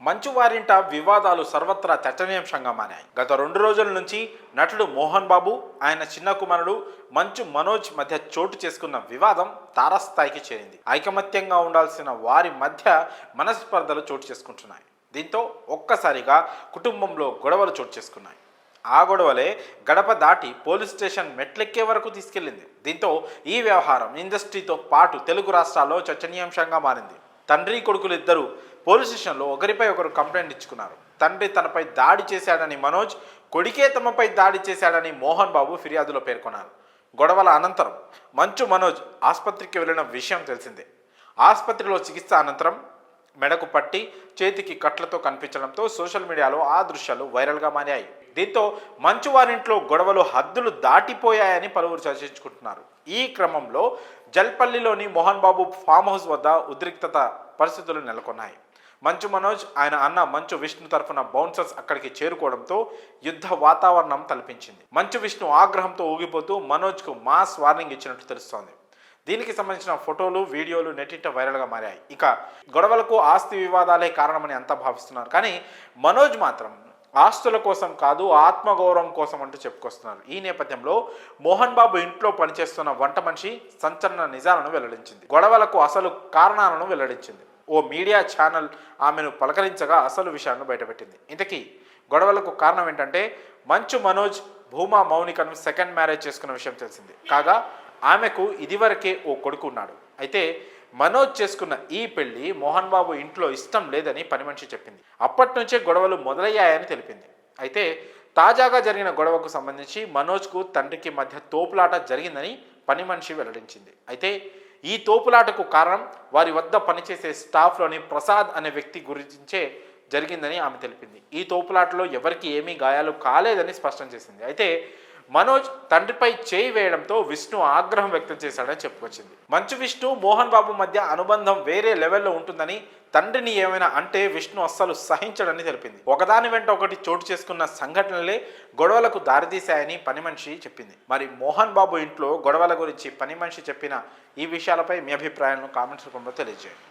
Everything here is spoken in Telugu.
మంచు వారింట వివాదాలు సర్వత్రా చర్చనీయాంశంగా మారాయి. గత 2 రోజుల నుంచి నటుడు మోహన్ బాబు, ఆయన చిన్న కుమారుడు మంచు మనోజ్ మధ్య చోటు చేసుకున్న వివాదం తారస్థాయికి చేరింది. ఐకమత్యంగా ఉండాల్సిన వారి మధ్య మనస్పర్ధలు చోటు చేసుకుంటున్నాయి. దీంతో ఒక్కసారిగా కుటుంబంలో గొడవలు చోటు చేసుకున్నాయి. ఆ గొడవలే గడప దాటి పోలీస్ స్టేషన్ మెట్లెక్కే వరకు తీసుకెళ్లింది. దీంతో ఈ వ్యవహారం ఇండస్ట్రీతో పాటు తెలుగు రాష్ట్రాల్లో చర్చనీయాంశంగా మారింది. తండ్రి కొడుకులు ఇద్దరు పోలీస్ స్టేషన్లో ఒకరిపై ఒకరు కంప్లైంట్ ఇచ్చుకున్నారు. తండ్రి తనపై దాడి చేశాడని మనోజ్, కొడుకే తమపై దాడి చేశాడని మోహన్ బాబు ఫిర్యాదులో పేర్కొన్నారు. గొడవల అనంతరం మంచు మనోజ్ ఆసుపత్రికి వెళ్లిన విషయం తెలిసిందే. ఆసుపత్రిలో చికిత్స అనంతరం మెడకు పట్టి చేతికి కట్లతో కనిపించడంతో సోషల్ మీడియాలో ఆ దృశ్యాలు వైరల్గా మారాయి. దీంతో మంచు వారింట్లో గొడవలు హద్దులు దాటిపోయాయని పలువురు చర్చించుకుంటున్నారు. ఈ క్రమంలో జల్పల్లిలోని మోహన్ బాబు ఫామ్ హౌస్ వద్ద ఉద్రిక్తత పరిస్థితులు నెలకొన్నాయి. మంచు మనోజ్, ఆయన అన్న మంచు విష్ణు తరఫున బౌన్సర్స్ అక్కడికి చేరుకోవడంతో యుద్ధ వాతావరణం తలపించింది. మంచు విష్ణు ఆగ్రహంతో ఊగిపోతూ మనోజ్కు మాస్ వార్నింగ్ ఇచ్చినట్లు తెలుస్తోంది. దీనికి సంబంధించిన ఫోటోలు, వీడియోలు నెట్టింట వైరల్గా మారాయి. ఇక గొడవలకు ఆస్తి వివాదాలే కారణమని అంతా భావిస్తున్నారు. కానీ మనోజ్ మాత్రం ఆస్తుల కోసం కాదు, ఆత్మగౌరవం కోసం అంటూ చెప్పుకొస్తున్నారు. ఈ నేపథ్యంలో మోహన్ బాబు ఇంట్లో పనిచేస్తున్న వంట మనిషి సంచలన నిజాలను వెల్లడించింది. గొడవలకు అసలు కారణాలను వెల్లడించింది. ఓ మీడియా ఛానల్ ఆమెను పలకరించగా అసలు విషయాన్ని బయటపెట్టింది. ఇంతకీ గొడవలకు కారణం ఏంటంటే మంచు మనోజ్ భూమా మౌనికను సెకండ్ మ్యారేజ్ చేసుకున్న విషయం తెలిసింది. కాగా ఆమెకు ఇదివరకే ఓ కొడుకు ఉన్నాడు. అయితే మనోజ్ చేసుకున్న ఈ పెళ్లి మోహన్ బాబు ఇంట్లో ఇష్టం లేదని పని మనిషి చెప్పింది. అప్పటి నుంచే గొడవలు మొదలయ్యాయని తెలిపింది. అయితే తాజాగా జరిగిన గొడవకు సంబంధించి మనోజ్కు తండ్రికి మధ్య తోపులాట జరిగిందని పని మనిషి వెల్లడించింది. అయితే ఈ తోపులాటకు కారణం వారి వద్ద పనిచేసే స్టాఫ్లోని ప్రసాద్ అనే వ్యక్తి గురించే జరిగిందని ఆమె తెలిపింది. ఈ తోపులాటలో ఎవరికి ఏమీ గాయాలు కాలేదని స్పష్టం చేసింది. అయితే మనోజ్ తండ్రిపై చేయి వేయడంతో విష్ణు ఆగ్రహం వ్యక్తం చేశాడని చెప్పుకొచ్చింది. మంచు విష్ణు, మోహన్ బాబు మధ్య అనుబంధం వేరే లెవెల్లో ఉంటుందని, తండ్రిని ఏమైనా అంటే విష్ణు అస్సలు సహించడని తెలిపింది. ఒకదాని వెంట ఒకటి చోటు చేసుకున్న సంఘటనలే గొడవలకు దారితీశాయని పని మనిషి చెప్పింది. మరి మోహన్ బాబు ఇంట్లో గొడవల గురించి పని మనిషి చెప్పిన ఈ విషయాలపై మీ అభిప్రాయాలను కామెంట్స్ రూపంలో తెలియజేయండి.